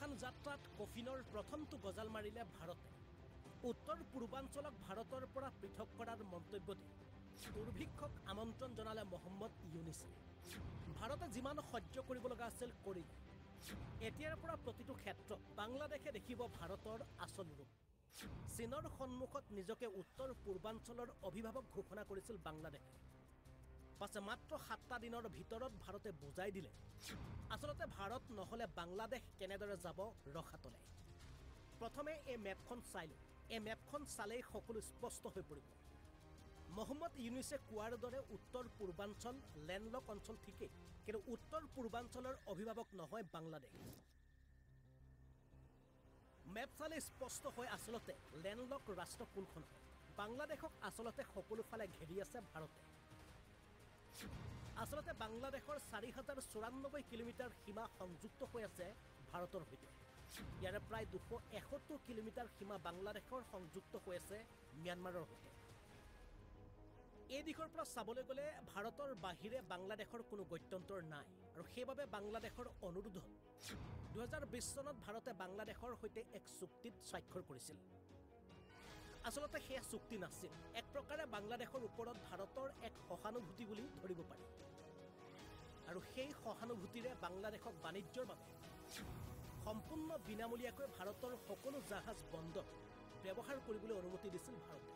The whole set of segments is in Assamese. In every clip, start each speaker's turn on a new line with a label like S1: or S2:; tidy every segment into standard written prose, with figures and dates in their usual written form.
S1: শ্মশান যাত্ৰাত কফিনৰ প্ৰথমটো গজাল মাৰিলে ভাৰতে। উত্তৰ পূৰ্বাঞ্চলক ভাৰতৰ পৰা পৃথক কৰাৰ মন্তব্য দি দুৰ্ভিক্ষক আমন্ত্ৰণ জনালে মহম্মদ ইউনিছে। ভাৰতে যিমান সহ্য কৰিব লগা আছিল কৰিলে। এতিয়াৰ পৰা প্ৰতিটো ক্ষেত্ৰত বাংলাদেশে দেখিব ভাৰতৰ আচল ৰূপ। চীনৰ সন্মুখত নিজকে উত্তৰ পূৰ্বাঞ্চলৰ অভিভাৱক ঘোষণা কৰিছিল বাংলাদেশে। পাছে মাত্ৰ 7টা দিনৰ ভিতৰত ভাৰতে বুজাই দিলে আচলতে ভাৰত নহলে বাংলাদেশ কেনেদৰে যাব ৰখাতলে। প্ৰথমে এই মেপখন চাই লওঁ। এই মেপখন চালেই সকলো স্পষ্ট হৈ পৰিব। মহম্মদ ইউনিছে কোৱাৰ দৰে উত্তৰ পূৰ্বাঞ্চল লেণ্ডলক অঞ্চল ঠিকেই, কিন্তু উত্তৰ পূৰ্বাঞ্চলৰ অভিভাৱক নহয় বাংলাদেশ। মেপ চালে স্পষ্ট হয় আচলতে লেণ্ডলক ৰাষ্ট্ৰ কোনখন হয়। বাংলাদেশক আচলতে সকলো ফালে ঘেৰি আছে ভাৰতে। আচলতে বাংলাদেশৰ 4094 কিলোমিটাৰ সীমা সংযুক্ত হৈ আছে ভাৰতৰ সৈতে। ইয়াৰে প্ৰায় 271 কিলোমিটাৰ সীমা বাংলাদেশৰ সংযুক্ত হৈ আছে ম্যানমাৰৰ সৈতে। এই দিশৰ পৰা চাবলৈ গ'লে ভাৰতৰ বাহিৰে বাংলাদেশৰ কোনো গত্যন্তৰ নাই, আৰু সেইবাবে বাংলাদেশৰ অনুৰোধত 2020 চনত ভাৰতে বাংলাদেশৰ সৈতে এক চুক্তিত স্বাক্ষৰ কৰিছিল। আচলতে সেয়া চুক্তি নাছিল, এক প্ৰকাৰে বাংলাদেশৰ ওপৰত ভাৰতৰ এক সহানুভূতি বুলি ধৰিব পাৰি। আৰু সেই সহানুভূতিৰে বাংলাদেশক বাণিজ্যৰ বাবে সম্পূৰ্ণ বিনামূলীয়াকৈ ভাৰতৰ সকলো জাহাজ বন্দৰ ব্যৱহাৰ কৰিবলৈ অনুমতি দিছিল ভাৰতে।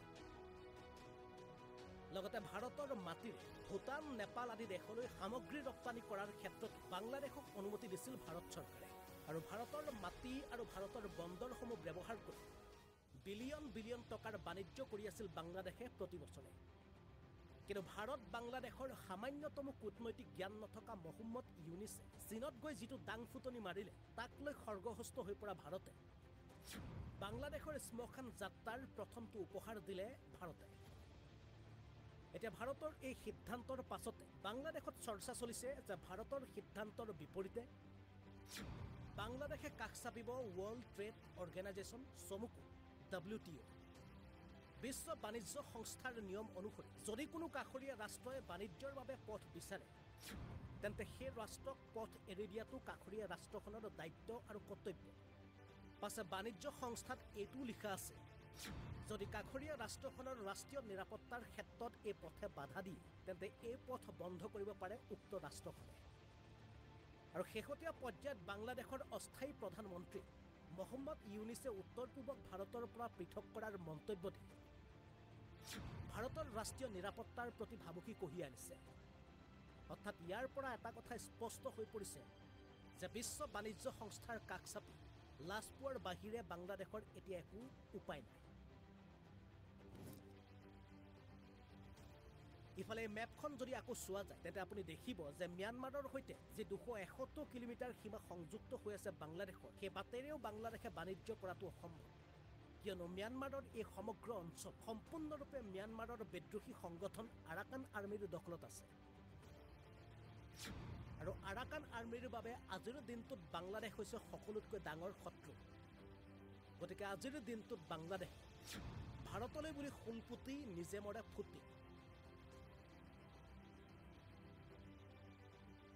S1: লগতে ভাৰতৰ মাটিৰে ভূটান নেপাল আদি দেশলৈ সামগ্ৰী ৰপ্তানি কৰাৰ ক্ষেত্ৰত বাংলাদেশক অনুমতি দিছিল ভাৰত চৰকাৰে। আৰু ভাৰতৰ মাটি আৰু ভাৰতৰ বন্দৰসমূহ ব্যৱহাৰ কৰি বিলিয়ন বিলিয়ন টকাৰ বাণিজ্য কৰি আছিল বাংলাদেশে প্ৰতি বছৰে। কিন্তু ভাৰত বাংলাদেশৰ সামান্যতম কূটনৈতিক জ্ঞান নথকা মহম্মদ ইউনিছে চীনত গৈ যিটো দাং ফুটনি মাৰিলে তাক লৈ খৰ্গহস্ত হৈ পৰা ভাৰতে বাংলাদেশৰ শ্মশান যাত্ৰাৰ প্ৰথমটো উপহাৰ দিলে ভাৰতে। এতিয়া ভাৰতৰ এই সিদ্ধান্তৰ পাছতে বাংলাদেশত চৰ্চা চলিছে যে ভাৰতৰ সিদ্ধান্তৰ বিপৰীতে বাংলাদেশে কাষ চাপিব ৱৰ্ল্ড ট্ৰেড অৰ্গেনাইজেশ্যন চমুকৈ WTO। বিশ্ব বাণিজ্য সংস্থাৰ নিয়ম অনুসৰি যদি কোনো কাষৰীয়া ৰাষ্ট্ৰই বাণিজ্যৰ বাবে পথ বিচাৰে তেন্তে সেই ৰাষ্ট্ৰক পথ এৰি দিয়াটো কাষৰীয়া ৰাষ্ট্ৰখনৰ দায়িত্ব আৰু কৰ্তব্য। পাছে বাণিজ্য সংস্থাত এইটো লিখা আছে, যদি কাষৰীয়া ৰাষ্ট্ৰখনৰ ৰাষ্ট্ৰীয় নিৰাপত্তাৰ ক্ষেত্ৰত এই পথে বাধা দিয়ে তেন্তে এই পথ বন্ধ কৰিব পাৰে উক্ত ৰাষ্ট্ৰখনে। আৰু শেহতীয়া পৰ্যায়ত বাংলাদেশৰ অস্থায়ী প্ৰধানমন্ত্ৰী মহম্মদ ইউনিছে উত্তৰ পূবক ভাৰতৰ পৰা পৃথক কৰাৰ মন্তব্য দি ভাৰতৰ ৰাষ্ট্ৰীয় নিৰাপত্তাৰ প্ৰতি ভাবুকি কঢ়িয়াই আনিছে। অৰ্থাৎ ইয়াৰ পৰা এটা কথা স্পষ্ট হৈ পৰিছে যে বিশ্ব বাণিজ্য সংস্থাৰ কাষ চাপি লাজ পোৱাৰ বাহিৰে বাংলাদেশৰ এতিয়া একো উপায় নাই। ইফালে এই মেপখন যদি আকৌ চোৱা যায় তেন্তে আপুনি দেখিব যে ম্যানমাৰৰ সৈতে যি 271 কিলোমিটাৰ সীমা সংযুক্ত হৈ আছে বাংলাদেশৰ, সেই বাটেৰেও বাংলাদেশে বাণিজ্য কৰাটো অসম্ভৱ। কিয়নো ম্যানমাৰৰ এই সমগ্ৰ অঞ্চল সম্পূৰ্ণৰূপে ম্যানমাৰৰ বিদ্ৰোহী সংগঠন আৰাকান আৰ্মিৰ দখলত আছে। আৰু আৰাকান আৰ্মিৰ বাবে আজিৰ দিনটোত বাংলাদেশ হৈছে সকলোতকৈ ডাঙৰ শত্ৰু। গতিকে আজিৰ দিনটোত বাংলাদেশ ভাৰতলৈ বুলি শুলপুতি নিজে মৰে ফুটি